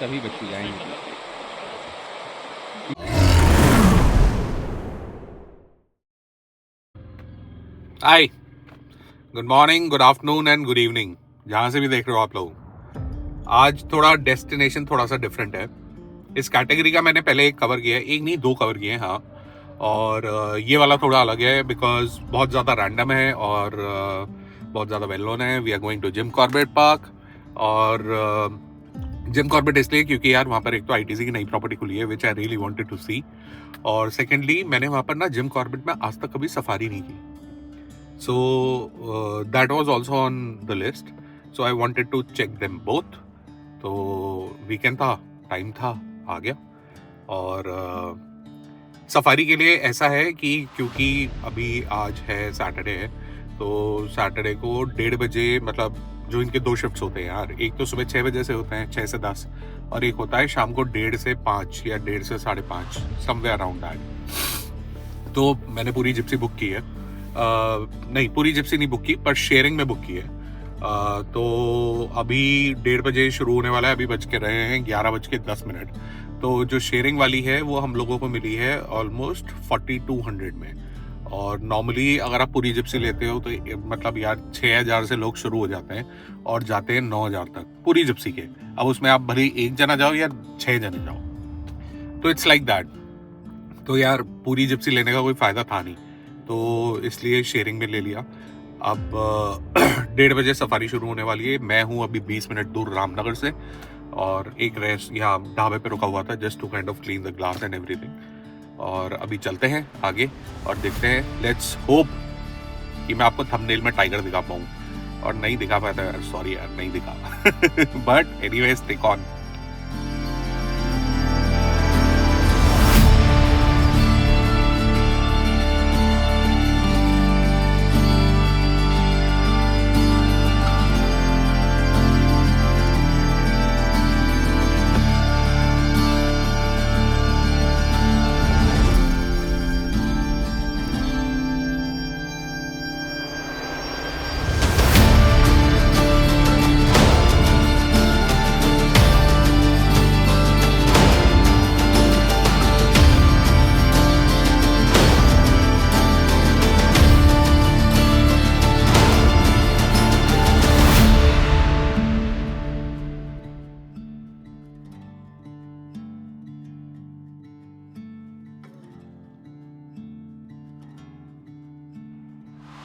तभी बच्चे जाएंगे। Hi, good morning, good afternoon and good evening, जहाँ से भी देख रहे हो आप लोग। आज थोड़ा डेस्टिनेशन थोड़ा सा डिफरेंट है। इस कैटेगरी का मैंने पहले एक कवर किया है, एक नहीं दो कवर किए हैं, हाँ। और ये वाला थोड़ा अलग है बिकॉज बहुत ज़्यादा रैंडम है और बहुत ज़्यादा वेल नोन है। We are going to Jim Corbett park. और जिम कॉर्बेट इसलिए क्योंकि यार वहाँ पर एक तो आईटीसी की नई प्रॉपर्टी खुली है विच आई रियली वांटेड टू सी, और सेकेंडली मैंने वहाँ पर ना जिम कॉर्बेट में आज तक कभी सफारी नहीं की। So that was also on the list. So I wanted to check them both. तो वीकेंड था, टाइम था, आ गया। और सफारी के लिए ऐसा है कि क्योंकि अभी आज है सैटरडे है, तो सैटरडे को 1:30 बजे, मतलब जो इनके 2 शिफ्ट्स होते हैं यार, एक तो सुबह 6 बजे से होते हैं, 6 से 10, और एक होता है शाम को 1:30 से 5 या 1:30 से 5:30, समवेयर अराउंड दैट। तो मैंने पूरी जिप्सी बुक की है। नहीं, पूरी जिप्सी नहीं बुक की, पर शेयरिंग में बुक की है। तो अभी 1:30 बजे शुरू होने वाला है, अभी बज के रहे हैं 11:10। तो जो शेयरिंग वाली है वो हम लोगों को मिली है ऑलमोस्ट 4200 में। और नॉर्मली अगर आप पूरी जिप्सी लेते हो तो मतलब यार 6000 से लोग शुरू हो जाते हैं और जाते हैं 9000 तक पूरी जिप्सी के। अब उसमें आप भले एक जना जाओ या 6 जने जाओ, तो इट्स लाइक दैट। तो यार पूरी जिप्सी लेने का कोई फायदा था नहीं, तो इसलिए शेयरिंग में ले लिया। अब 1:30 बजे सफारी शुरू होने वाली है। मैं हूँ अभी 20 मिनट दूर रामनगर से, और एक रेस्ट यहाँ ढाबे पे रुका हुआ था just to kind of clean the glass and everything. और अभी चलते हैं आगे और देखते हैं। लेट्स होप कि मैं आपको थंबनेल में टाइगर दिखा पाऊँ, और नहीं दिखा पाया यार, सॉरी यार, नहीं दिखा। But anyways, take on.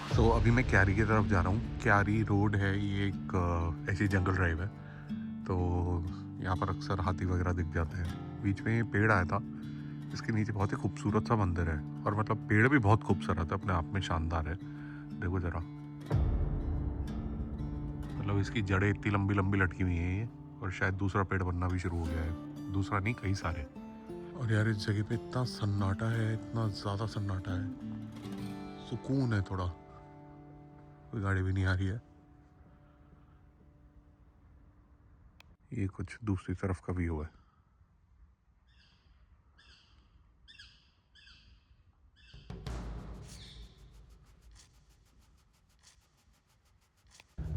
तो अभी मैं क्यारी की तरफ जा रहा हूँ। क्यारी रोड है, ये एक ऐसी जंगल ड्राइव है, तो यहाँ पर अक्सर हाथी वगैरह दिख जाते हैं। बीच में ये पेड़ आया था, इसके नीचे बहुत ही खूबसूरत सा मंदिर है, और मतलब पेड़ भी बहुत खूबसूरत है, अपने आप में शानदार है। देखो जरा, मतलब इसकी जड़ें इतनी लंबी लंबी लटकी हुई हैं ये, और शायद दूसरा पेड़ बनना भी शुरू हो गया है। दूसरा नहीं, कई सारे। और यार इस जगह पे इतना सन्नाटा है, इतना ज़्यादा सन्नाटा है, सुकून है थोड़ा। कोई गाड़ी भी नहीं आ रही है। ये कुछ दूसरी तरफ का व्यू है।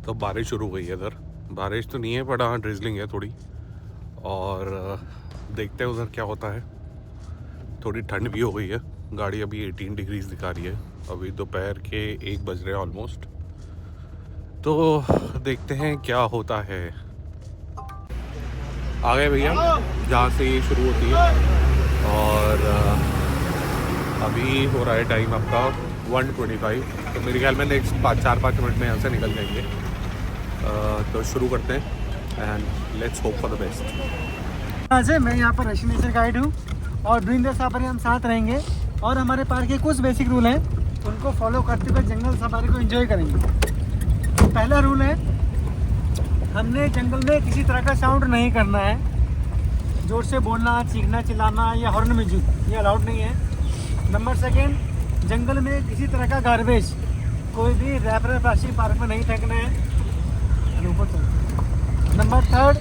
तो बारिश शुरू हो गई है इधर। बारिश तो नहीं है, बट हाँ ड्रिजलिंग है थोड़ी। और देखते हैं उधर क्या होता है। थोड़ी ठंड भी हो गई है। गाड़ी अभी 18 डिग्रीज दिखा रही है। अभी दोपहर के 1 बज रहे हैं ऑलमोस्ट। तो देखते हैं क्या होता है। आ गए भैया जहाँ से ये शुरू होती है, और अभी हो रहा है टाइम आपका 1:25। तो मेरे ख्याल में नेक्स्ट 4-5 मिनट में यहाँ से निकल जाएंगे। तो शुरू करते हैं and let's hope for the best. आज मैं यहाँ पर डेस्टिनेशन गाइड हूँ, और डूइंग द सफारी हम साथ रहेंगे, और हमारे पार्क के कुछ बेसिक रूल हैं, उनको फॉलो करते हुए जंगल सफारी को एंजॉय करेंगे। पहला रूल है, हमने जंगल में किसी तरह का साउंड नहीं करना है। जोर से बोलना, चीखना, चिल्लाना या हॉर्न म्यूजिक, ये अलाउड नहीं है। नंबर सेकेंड, जंगल में किसी तरह का गार्बेज, कोई भी रैपर प्लास्टिक पार्क में नहीं फेंकना है। नंबर थर्ड,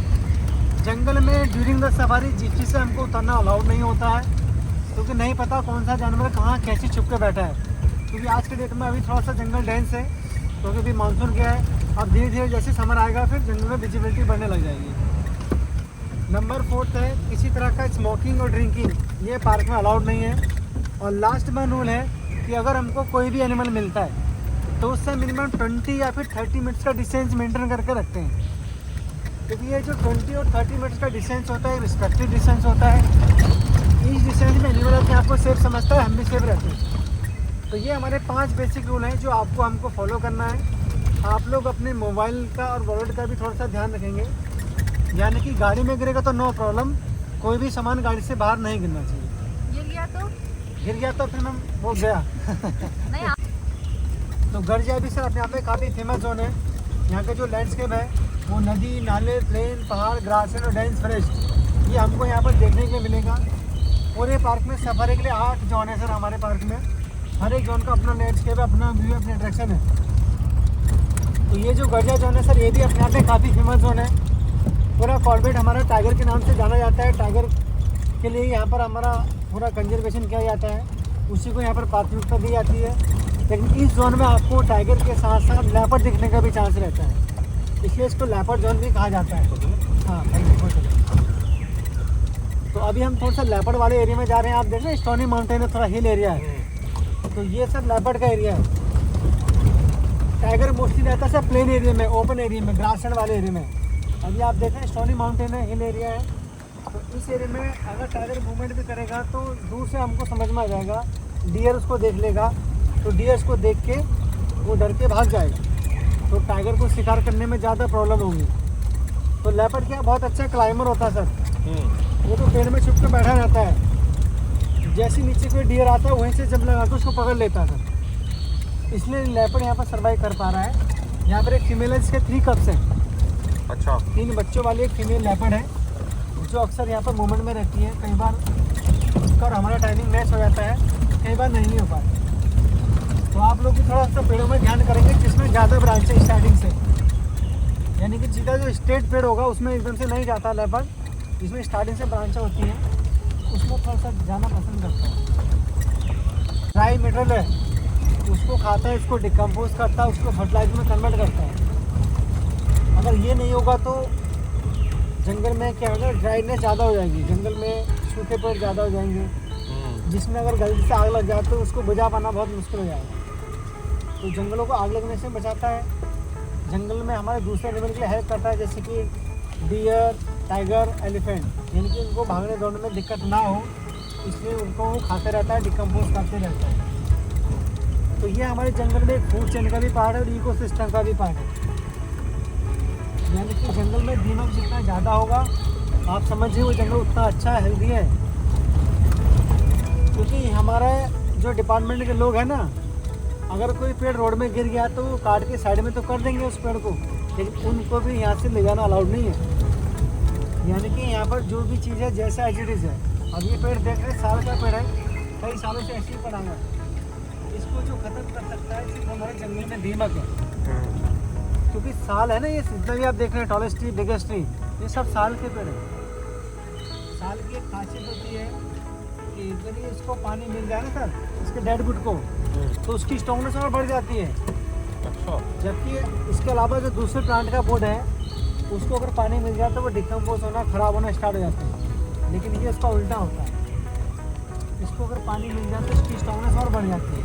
जंगल में ड्यूरिंग द सफारी जिप्सी से हमको उतरना अलाउड नहीं होता है, क्योंकि नहीं पता कौन सा जानवर कहाँ कैसे छुप के बैठा है। क्योंकि आज के डेट में अभी थोड़ा सा जंगल डेंस है, क्योंकि अभी मानसून गया है। अब धीरे धीरे जैसे समर आएगा फिर जंगल में विजिबिलिटी बढ़ने लग जाएगी। नंबर 4 है, किसी तरह का स्मोकिंग और ड्रिंकिंग ये पार्क में अलाउड नहीं है। और लास्ट में रूल है कि अगर हमको कोई भी एनिमल मिलता है तो उससे मिनिमम 20 या फिर 30 मिनट्स का डिस्टेंस मेंटेन करके रखते हैं, क्योंकि ये जो 20 और 30 मिनट्स का डिस्टेंस होता है रिस्पेक्टिव डिस्टेंस होता है। इस डिस्टेंस में एनिमल अपने आप को सेफ समझता है, हम भी सेफ रहते हैं। तो ये हमारे 5 बेसिक रूल हैं जो आपको हमको फॉलो करना है। आप लोग अपने मोबाइल का और वॉलेट का भी थोड़ा सा ध्यान रखेंगे, यानी कि गाड़ी में गिरेगा तो नो प्रॉब्लम, कोई भी सामान गाड़ी से बाहर नहीं गिरना चाहिए। गिर गया तो फिर हम वो गया नहीं तो गर्जिया भी सर अपने आप में काफ़ी फेमस जोन है। यहाँ के जो लैंडस्केप है वो नदी, नाले, प्लेन, पहाड़, ग्रासलैंड और डेंस फॉरेस्ट, ये हमको यहाँ पर देखने के लिए मिलेगा। पूरे पार्क में सफारी के लिए 8 जोन है सर हमारे पार्क में। हर एक जोन का अपना लैंडस्केप है, अपना व्यू, अपनी अट्रैक्शन है। तो ये जो गर्जिया जोन है सर ये भी अपने आप में काफ़ी फेमस जोन है। पूरा कॉर्बेट हमारा टाइगर के नाम से जाना जाता है। टाइगर के लिए यहाँ पर हमारा पूरा कंजर्वेशन किया जाता है, उसी को यहाँ पर प्राथमिकता दी जाती है। लेकिन इस जोन में आपको टाइगर के साथ साथ लेपर्ड दिखने का भी चांस रहता है, इसलिए इसको लेपर्ड जोन भी कहा जाता है। हाँ भाई देखो चलो। तो अभी हम थोड़ा सा लेपर्ड वाले एरिया में जा रहे हैं। आप देख रहे हैं स्टोनी माउंटेन है, थोड़ा हिल एरिया है, तो ये सब लेपर्ड का एरिया है। टाइगर मोस्टली रहता है सर प्लेन एरिया में, ओपन एरिया में, ग्रासलैंड वाले एरिया में। अभी आप देख रहे हैं स्टोनी माउंटेन है, हिल एरिया है। तो इस एरिया में अगर टाइगर मूवमेंट भी करेगा तो दूर से हमको समझ में आ जाएगा। डियर उसको देख लेगा तो डियर्स को देख के वो डर के भाग जाएगा, तो टाइगर को शिकार करने में ज़्यादा प्रॉब्लम होगी। तो लेपर्ड क्या बहुत अच्छा क्लाइंबर होता है सर, वो तो पेड़ में छुप के बैठा रहता है, जैसे नीचे कोई डियर आता है वहीं से जब लगा तो उसको पकड़ लेता है सर, इसलिए लेपर्ड यहाँ पर सर्वाइव कर पा रहा है। यहाँ पर एक फीमेल है जिसके 3 कप्स हैं। अच्छा, 3 बच्चों वाली एक फीमेल लेपर्ड है जो अक्सर यहाँ पर मूवमेंट में रहती है। कई बार उसका और हमारा टाइमिंग मैच हो जाता है, कई बार नहीं हो पाता। तो आप लोग भी थोड़ा सा पेड़ों में ध्यान करेंगे जिसमें ज़्यादा ब्रांच है स्टार्टिंग से, यानी कि जिसका जो स्ट्रेट पेड़ होगा उसमें एकदम से नहीं जाता लेपर्ड, जिसमें स्टार्टिंग से ब्रांचें होती हैं उसमें थोड़ा सा जाना पसंद करता है। ड्राई मटेरियल है उसको खाता है, उसको डिकम्पोज करता है, उसको फर्टिलाइजर में कन्वर्ट करता है। अगर ये नहीं होगा तो जंगल में क्या होगा, ड्राइनेस ज़्यादा हो जाएगी, जंगल में सूखे पेड़ ज़्यादा हो जाएंगे, जिसमें अगर गलती से आग लग जाए तो उसको बुझा पाना बहुत मुश्किल हो जाएगा। तो जंगलों को आग लगने से बचाता है। जंगल में हमारे दूसरे एनिमल के लिए हेल्प करता है, जैसे कि डियर, टाइगर, एलिफेंट, यानी कि उनको भागने दौड़ने में दिक्कत ना हो, इसलिए उनको वो खाते रहता है, डिकम्पोज करते रहता है। तो ये हमारे जंगल में एक फूड चेन का भी पार्ट है और इकोसिस्टम का भी पार्ट है। यानी कि जंगल में दीमक जितना ज़्यादा होगा आप समझिए वो जंगल उतना अच्छा हेल्दी है। क्योंकि हमारा जो डिपार्टमेंट के लोग हैं ना, अगर कोई पेड़ रोड में गिर गया तो काट के साइड में तो कर देंगे उस पेड़ को, लेकिन उनको भी यहाँ से ले जाना अलाउड नहीं है। यानी कि यहाँ पर जो भी चीज़ है जैसा एज इट इज़ है। अब ये पेड़ देख रहे हैं, साल का पेड़ है, कई सालों से ऐसे ही पड़ा हुआ है। इसको जो खत्म कर सकता है सिर्फ हमारे जंगल में दीमक है, क्योंकि साल है ना, ये जितना भी आप देख रहे हैं टॉलेस्ट ट्री, बिगेस्ट ट्री, ये सब साल के पेड़ हैं। साल की एक खासियत होती है कि यदि इसको पानी मिल जाए ना सर, इसके डेड वुड को, तो उसकी स्ट्रॉन्गनेस और बढ़ जाती है। अच्छा, जबकि इसके अलावा जो दूसरे प्लांट का वुड है उसको अगर पानी मिल जाए तो वो डिकम्पोज होना, ख़राब होना स्टार्ट हो जाता है। लेकिन ये इसका उल्टा होता है, इसको अगर पानी मिल जाए तो इसकी स्ट्रॉन्गनेस और बढ़ जाती है।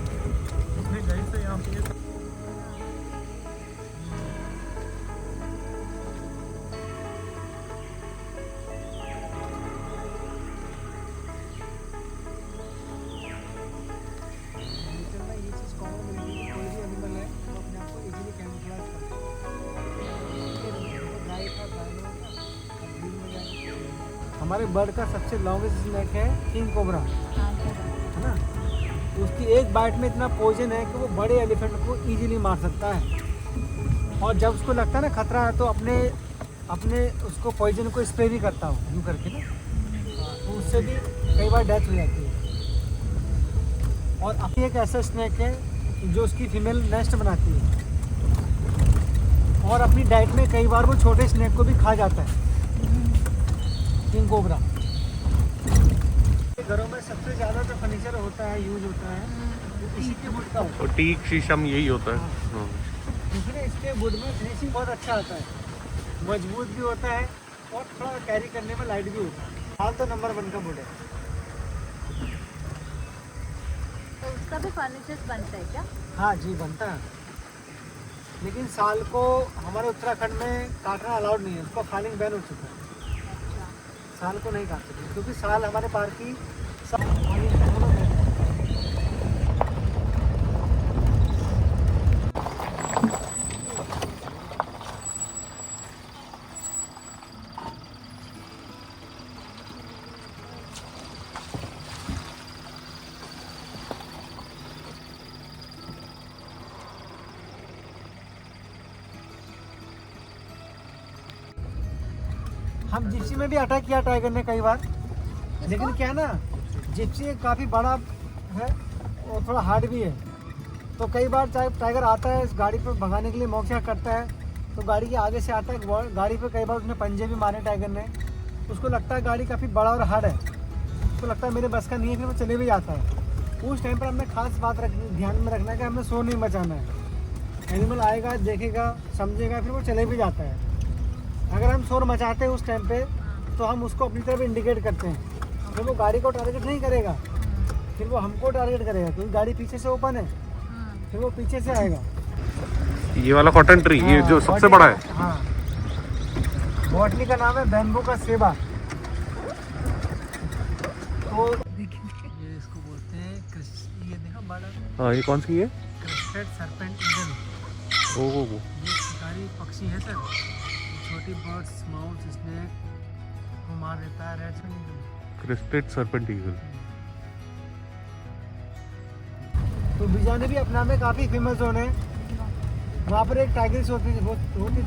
हमारे बर्ड का सबसे लॉन्गेस्ट स्नेक है किंग कोबरा, है ना। उसकी एक बाइट में इतना पॉइजन है कि वो बड़े एलिफेंट को इजीली मार सकता है। और जब उसको लगता है ना खतरा है तो अपने उसको पॉइजन को स्प्रे भी करता हूँ यूँ करके ना, तो उससे भी कई बार डेथ हो जाती है। और अभी एक ऐसा स्नेक है जो उसकी फीमेल नेस्ट बनाती है और अपनी डाइट में कई बार वो छोटे स्नेक को भी खा जाता है, किंग कोबरा। घरों में सबसे ज़्यादा जो फर्नीचर होता है, यूज होता है, वो इसी के वुड का होता है। और टीक शीशम यही होता है। दूसरे इसके वुड में फिनिशिंग बहुत अच्छा आता है, मजबूत भी होता है और थोड़ा कैरी करने में लाइट भी होता है। हाल तो नंबर 1 का बुड है। तो उसका भी फर्नीचर बनता है क्या? हाँ जी बनता है, लेकिन साल को हमारे उत्तराखंड में काटना अलाउड नहीं है, उसको फालिंग बैन हो चुका है। अच्छा। साल को नहीं काट सकते क्योंकि साल हमारे पार्क की हम जिप्सी में भी अटैक किया टाइगर ने कई बार, लेकिन क्या है ना, जिप्सी काफ़ी बड़ा है और थोड़ा हार्ड भी है। तो कई बार टाइगर आता है इस गाड़ी पर भगाने के लिए मौका करता है, तो गाड़ी के आगे से आता है, गाड़ी पे कई बार उसने पंजे भी मारे टाइगर ने। उसको लगता है गाड़ी काफ़ी बड़ा और हार्ड है, उसको लगता है मेरे बस का नहीं है, फिर वो चले भी जाता है। उस टाइम पर हमने खास बात ध्यान में रखना है कि हमें शोर नहीं मचाना है। एनिमल आएगा, देखेगा, समझेगा, फिर वो चले भी जाता है। अगर हम शोर मचाते हैं उस टाइम पे तो हम उसको अपनी तरफ इंडिकेट करते हैं, फिर वो गाड़ी को टारगेट नहीं करेगा, फिर वो हमको टारगेट करेगा क्योंकि गाड़ी पीछे से ओपन है, फिर वो पीछे से आएगा। ये वाला कॉटन ट्री, ये जो सबसे बड़ा है। हाँ, बॉटनी का नाम है बैम्बू का सेबा। तो ये इसको बोलते हैं ये देखो बड़ा। हाँ, ये कौन सी है? Crested serpent eagle. ओह, ये शिकारी पक्षी है सर। छोटी बर्ड्स, माउस, स्नेक को मार देता है। Red crested serpent eagle. तो बिजाने भी अपना में काफ़ी फेमस जोन है। वहाँ पर एक टाइगर्स होती थी,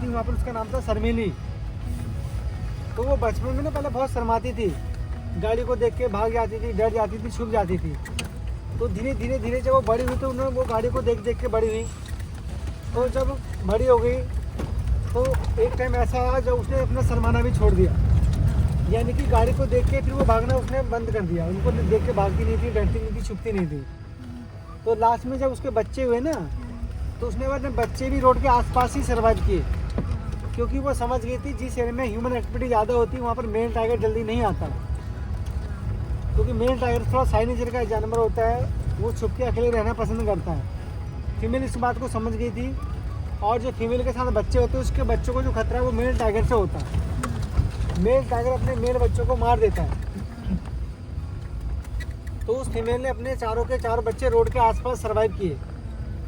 वहाँ पर उसका नाम था शर्मिली। तो वो बचपन में ना पहले बहुत शर्माती थी, गाड़ी को देख के भाग जाती थी, डर जाती थी, छुप जाती थी। तो धीरे धीरे जब वो बड़ी हुई तो उन्होंने वो गाड़ी को देख के बड़ी हुई। तो जब बड़ी हो गई तो एक टाइम ऐसा आया जब उसने अपना शर्माना भी छोड़ दिया, यानी कि गाड़ी को देख के फिर वो भागना उसने बंद कर दिया। उनको देख के भागती नहीं थी, डरती नहीं थी, छुपती नहीं थी। तो लास्ट में जब उसके बच्चे हुए ना, तो उसने अपने बच्चे भी रोड के आसपास ही सर्वाइव किए, क्योंकि वो समझ गई थी जिस एरिया में ह्यूमन एक्टिविटी ज़्यादा होती है वहाँ पर मेल टाइगर जल्दी नहीं आता, क्योंकि मेल टाइगर थोड़ा साइड नेचर का जानवर होता है, वो छुप के अकेले रहना पसंद करता है। फीमेल इस बात को समझ गई थी, और जो फीमेल के साथ बच्चे होते हैं उसके बच्चों को जो खतरा है वो मेल टाइगर से होता है। मेल टाइगर अपने मेल बच्चों को मार देता है। तो उस फीमेल ने अपने चारों के चारों बच्चे रोड के आसपास सर्वाइव किए।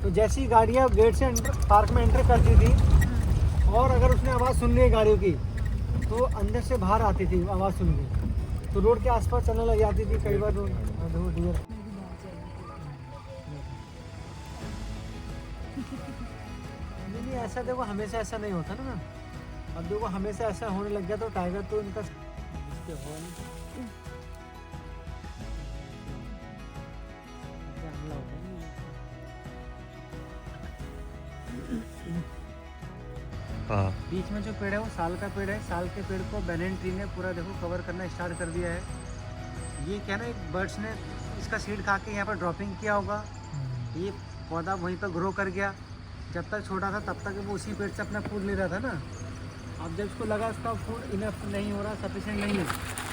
तो जैसी गाड़ियाँ गेट से पार्क में एंटर करती थी और अगर उसने आवाज़ सुन ली गाड़ियों की तो अंदर से बाहर आती थी आवाज़ सुन के, तो रोड के आसपास चलने लग जाती थी। कई बार नहीं, ऐसा देखो हमेशा ऐसा नहीं होता ना। अब देखो हमेशा ऐसा होने लग गया तो टाइगर तो इनका हाँ, बीच में जो पेड़ है वो साल का पेड़ है। साल के पेड़ को बैनन ट्री ने पूरा देखो कवर करना स्टार्ट कर दिया है। ये क्या ना, एक बर्ड्स ने इसका सीड खा के यहाँ पर ड्रॉपिंग किया होगा, ये पौधा वहीं पर ग्रो कर गया। जब तक छोटा था तब तक वो उसी पेड़ से अपना फूड ले रहा था ना। अब जब उसको लगा उसका फूड इनफ नहीं हो रहा, सफिशिएंट नहीं है,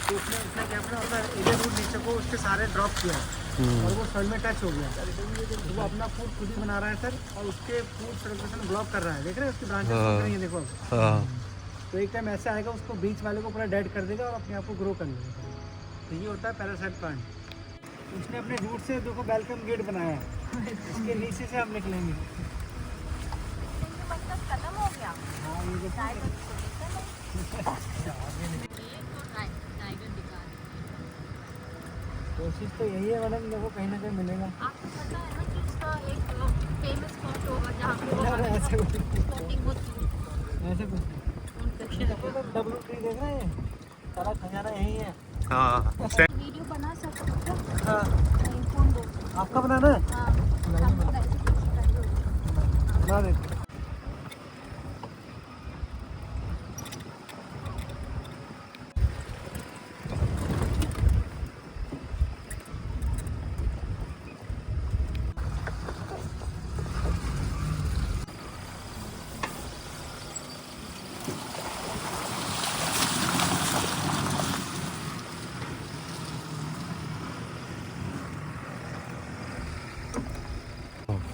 तो उसने क्या अपना इधर रूट नीचे को उसके सारे ड्रॉप किया और वो सॉइल में टच हो गया। तो वो अपना फूड खुद ही बना रहा है सर, और उसके फूड सर्कुलेशन ब्लॉक कर रहा है। देख रहे हैं उसकी ब्रांचेस नहीं है, देखो। तो एक टाइम ऐसा आएगा उसको बीच वाले को पूरा डेड कर देगा और अपने आप को ग्रो कर लेगा। तो ये होता है पैरासाइट प्लांट। उसने अपने रूट से देखो वेलकम गेट बनाया है, इसके नीचे से हम निकलेंगे। मतलब खत्म हो गया। हाँ, ये देखो टाइगर दिखा। कोशिश तो यही है मैडम, देखो कहीं ना कहीं मिलेगा। आपको पता है ना कि इसका एक फेमस स्पॉट होगा जहाँ पे ऐसे कुछ स्पॉटिंग होती है। ऐसे कुछ देखो तो डब्लू ट्री देख रहे हैं, सारा खजाना यही है। हाँ, वीडियो बना सकते हो क्या? हाँ, फोन दो। आपका बनाना है? हाँ, हमको ऐसे कुछ चाहिए। बना देते।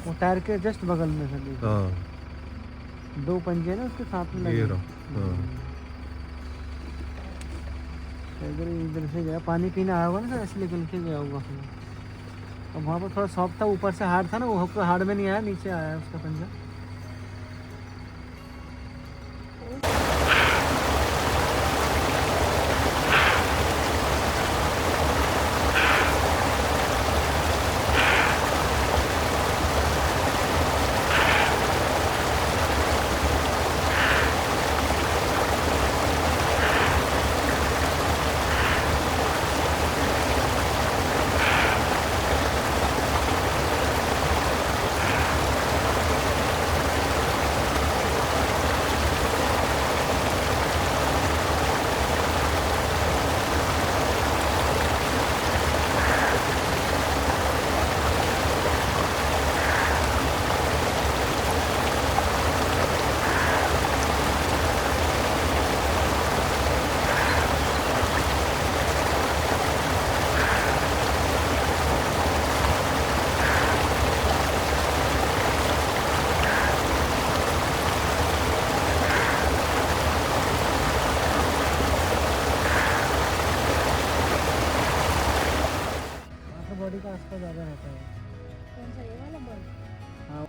वो टायर के जस्ट बगल में सर देखिए। हाँ 2 पंजे ना उसके साथ में ये लगे। रहा। हाँ इधर से गया, पानी पीने आया होगा ना सर, इसलिए निकल के गया होगा फिर। अब वहाँ पर थोड़ा सॉफ्ट था, ऊपर से हार्ड था ना, वो हार्ड में नहीं आया, नीचे आया उसका पंजा। बॉडी का आसपास ज़्यादा रहता है। कौन सा ये वाला बॉल? हाँ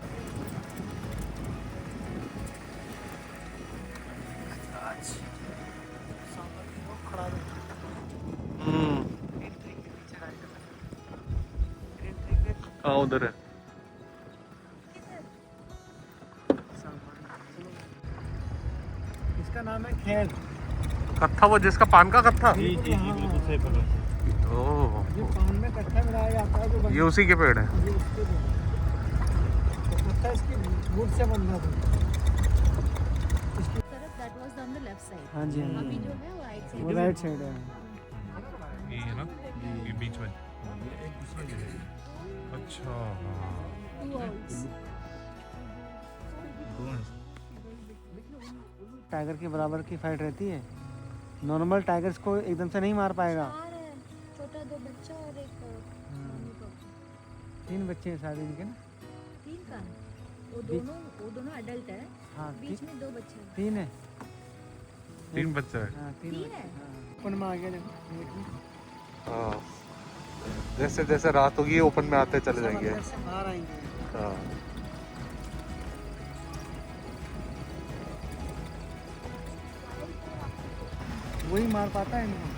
हाँ उधर है। इसका नाम है खेर। कत्था, वो जिसका पान का कत्था। जी बिल्कुल सही पकड़ा। ओह ये पान में कट्ठा मिलाया जाता है, जो ये उसी के पेड़ है। ये उसके पेड़ है। तो कट्ठा इसकी वुड से बंधा था। तरफ that was on the left side. हाँ जी अभी जो है वो right side. वो राइट साइड है। ये है ना, ये बीच में। अच्छा Two owls. टाइगर के बराबर की फाइट रहती है। नॉर्मल टाइगर्स को एकदम से नहीं मार पाएगा। चार है, छोटा 2 बच्चा और एक मम्मी पापा। 3 बच्चे हैं शायद इनके ना। 3 का है। वो दोनों अडल्ट है। हाँ बीच में 2 बच्चे हैं। 3 है। 3 बच्चा है। हाँ 3 तीन है? ओपन में आ गया देखो। हाँ जैसे जैसे रात होगी ओपन में आते चले जाएंगे। बाहर आएंगे। हाँ वही मार पाता है इनको।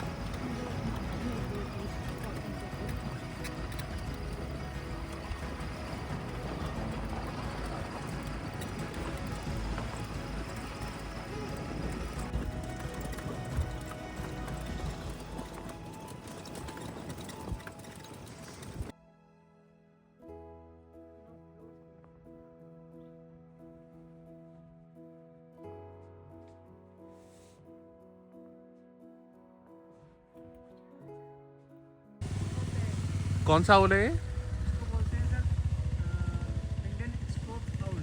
कौन सा ओल है ये? इसको बोलते हैं sir Indian scope owl.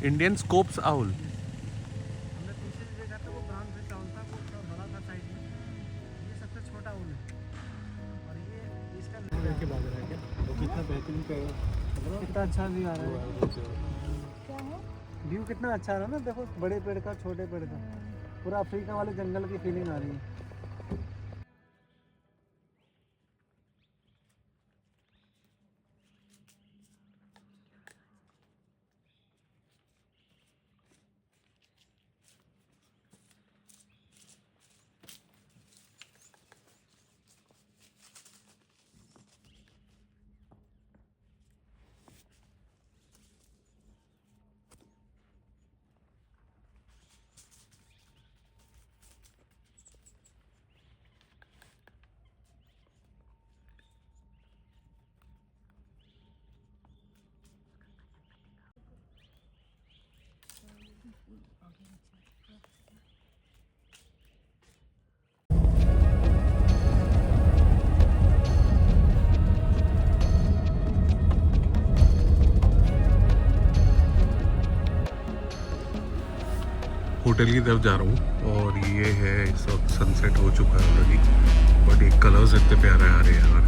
Indian scopes owl. हमने पीछे जो देखा था वो ब्राउन फिश आउल था, वो थोड़ा बड़ा था साइज में। ये सबसे छोटा आउल है और ये इसका के बाद रह गया वो कितना बेहतरीन पेड़ कितना अच्छा व्यू आ रहा है। क्या है? व्यू कितना अच्छा आ रहा है ना, देखो बड़े पेड़ का छोटे पेड़ का, पूरा अफ्रीका वाले जंगल की फीलिंग आ रही है। होटल की तरफ जा रहा हूँ और ये है इस वक्त सनसेट हो चुका है ऑलरेडी, बट ये कलर्स इतने प्यारे आ रहे हैं यार।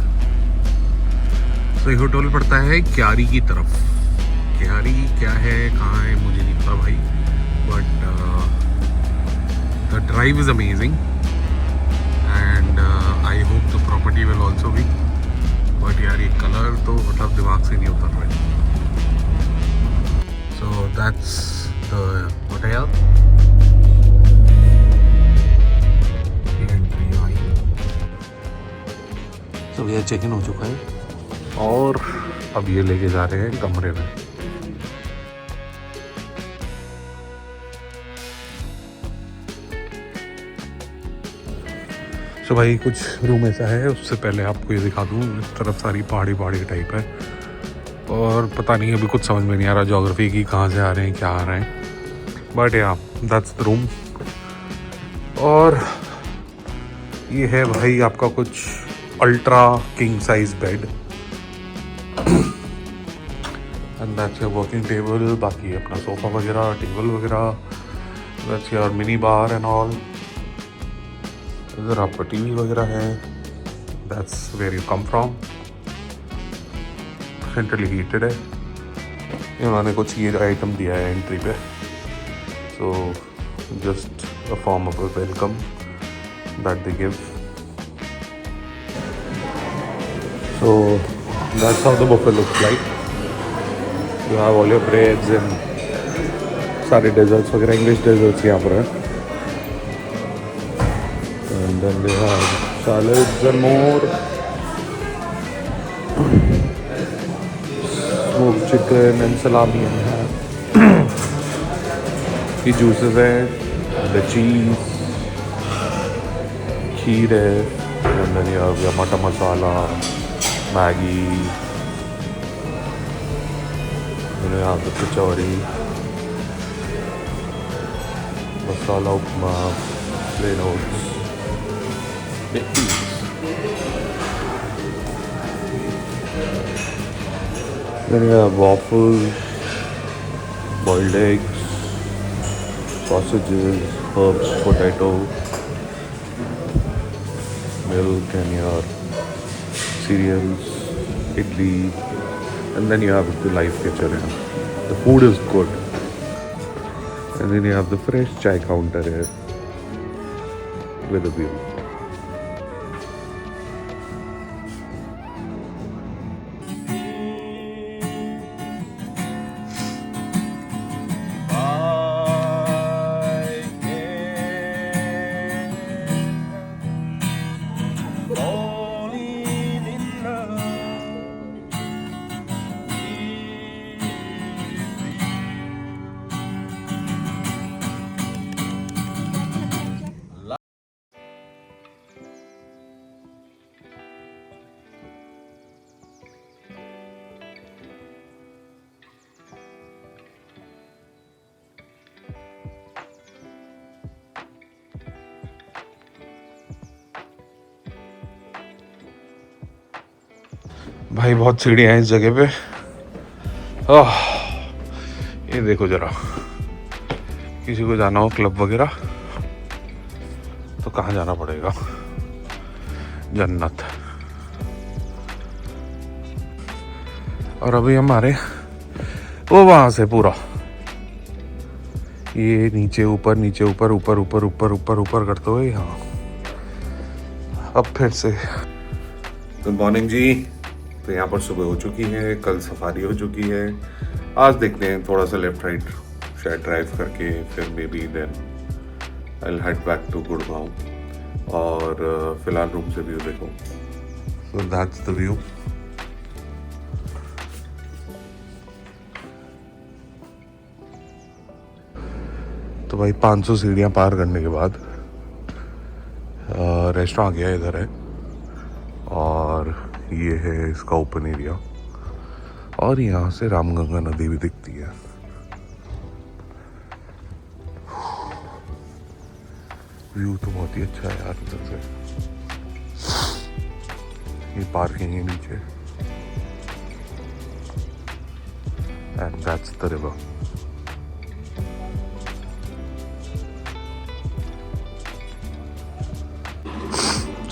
तो ये होटल पड़ता है क्यारी की तरफ। क्यारी क्या है, कहाँ है, मुझे नहीं पता भाई, but the drive is amazing and I hope the property will also be, but यार ये कलर तो मतलब दिमाग से नहीं उतर रहा है। सो दैट्स द होटल। तो भैया चेक इन हो चुका है और अब ये लेके जा रहे हैं कमरे में। तो भाई कुछ रूम ऐसा है, उससे पहले आपको ये दिखा दूँ, इस तरफ सारी पहाड़ी पहाड़ी टाइप है और पता नहीं अभी कुछ समझ में नहीं आ रहा ज्योग्राफी की, कहाँ से आ रहे हैं क्या आ रहे हैं, बट या दैट्स द रूम। और ये है भाई आपका कुछ ultra king size bed and that's your working table. बाकी अपना सोफ़ा वगैरह, टेबल वगैरह, that's your mini bar and all. इधर आपका टीवी वगैरह है, that's where you come from. Centrally heated है। इन्होंने कुछ ये आइटम दिया है एंट्री पे, so just a form of a welcome that they give. So that's how the buffet looks like. You have all your breads and सारे desserts वगैरह, English desserts यहाँ पर है, and then they have salads and more, smoked chicken and salami and यहाँ ये juices है, the cheese, खीर है, and then you have your मटर मसाला, मैगी, यहाँ पे kachori, masala upma, plain oats, then you have waffles, boiled eggs, sausages, herbs, potato, milk and your cereals, idli, and then you have the live kitchen here. The food is good, and then you have the fresh chai counter here with a view. भाई बहुत सीढ़ियाँ हैं इस जगह पे। ये देखो जरा, किसी को जाना हो क्लब वगैरह तो कहाँ जाना पड़ेगा? जन्नत। और अभी हमारे वो वहाँ से पूरा ये नीचे ऊपर नीचे ऊपर ऊपर ऊपर ऊपर ऊपर ऊपर करते हुए यहाँ अब फिर से। गुड मॉर्निंग जी। तो यहाँ पर सुबह हो चुकी है, कल सफारी हो चुकी है। आज देखते हैं थोड़ा सा लेफ्ट राइट शायद ड्राइव करके फिर maybe then I will head back to Gurgaon. और फिलहाल रूम से व्यू देखो। So that's the view. तो भाई 500 सीढ़ियाँ पार करने के बाद रेस्टोरेंट आ गया इधर है और ये है इसका ओपन एरिया और यहाँ से रामगंगा नदी भी दिखती है। व्यू तो बहुत ही अच्छा है यार इधर से। ये पार्किंग है नीचे and that's the river.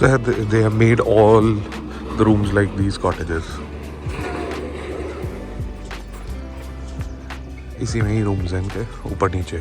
So they have made all the rooms like these cottages. इसी में ही रूम्स हैं इनके ऊपर नीचे।